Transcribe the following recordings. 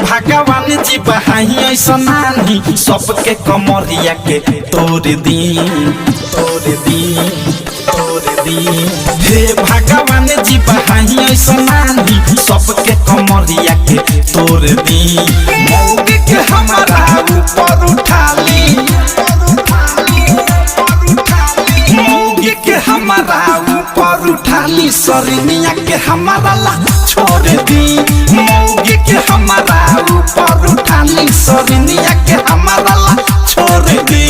भगवान जी बहाई ऐसा नानी सबके कमरिया के तोड़ दी तोड़ दी तोड़ दी। हे भगवान जी बहाई ऐसा नानी सबके कमरिया के तोड़ दी। मौग के हमारा ऊपर उठा ली मौग के हमारा ऊपर उठा ली सरनिया के हमारा ला छोड़ दी। मौग के हमारा ऊपर उठा ली सरनिया के हमारा ला छोड़ दी।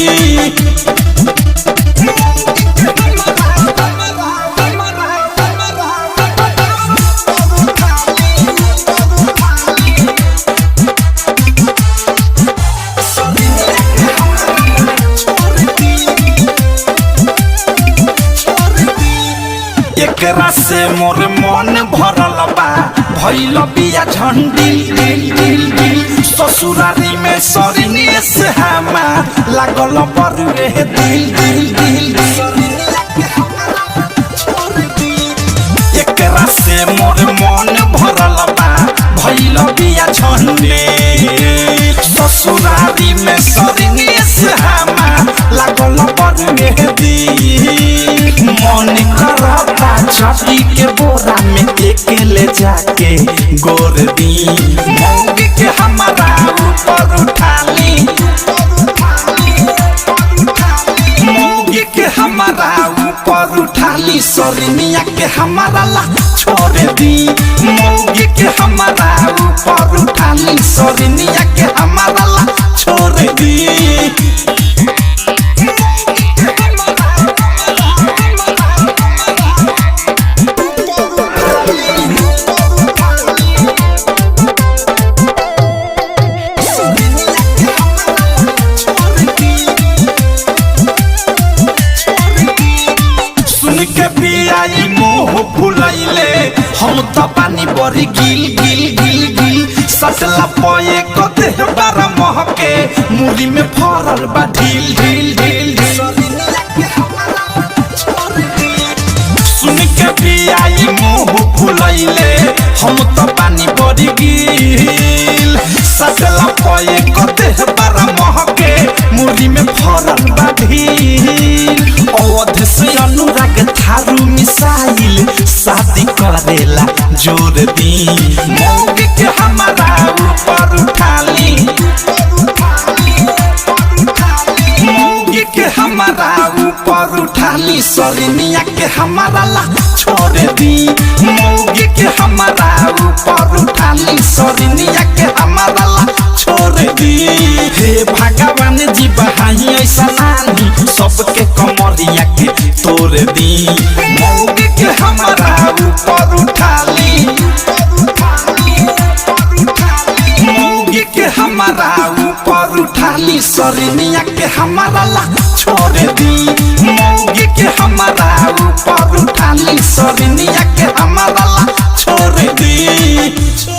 एकरा से मोर मन भरल बा भइल बिया झंडिल दिल दिल दिल। ससुरारी में सरनी से हमार लागल बरुए दिल दिल दिल। एकरा से मोर मन भरल बा भइल बिया झंडिल। ससुरारी में सरनी से हमार लागल बरुए दिल। मन करता छाती के बोरा में एक ले जाके गोर दी। मौग के हमारा ऊपर उठा ली मौग के हमारा ऊपर उठा ली सरनिया के हमारा ला छोड़ दी। मौग के हमारा ऊपर उठा ली सरनिया के हमारा ला छोड़ दी। के पियाई मोह फुलैले हम तो पानी बड़ी गिल गिल गिल गिल। सटला पये कते बारा महके मुड़ी में फरल बा ढील ढील ढील। सुन के पियाई मोह फुलैले हम तो पानी बड़ी गिल। सटला पये कते बारा महके मुड़ी में फरल बा ढील। अवध से अनुराग थारू मिसाइल शादी करेला जोर दी। मौग के हमारा ऊपर उठा ली मौग के हमारा ऊपर उठा ली सरनिया के हमारा ला छोड़ दी। मौग के हमारा ऊपर उठा ली सरनिया के हमारा ला छोड़ दी। हे भगवान जी बहाई ऐसा नानी सबके कमरिया के तोड़ दी। मौग के हमारा ऊपर उठा ली मौग के हमारा ऊपर उठा ली सरनिया के हमारा ला छोड़ दी। मौग के हमारा ऊपर उठा ली सरनिया के हमारा ला छोड़ दी।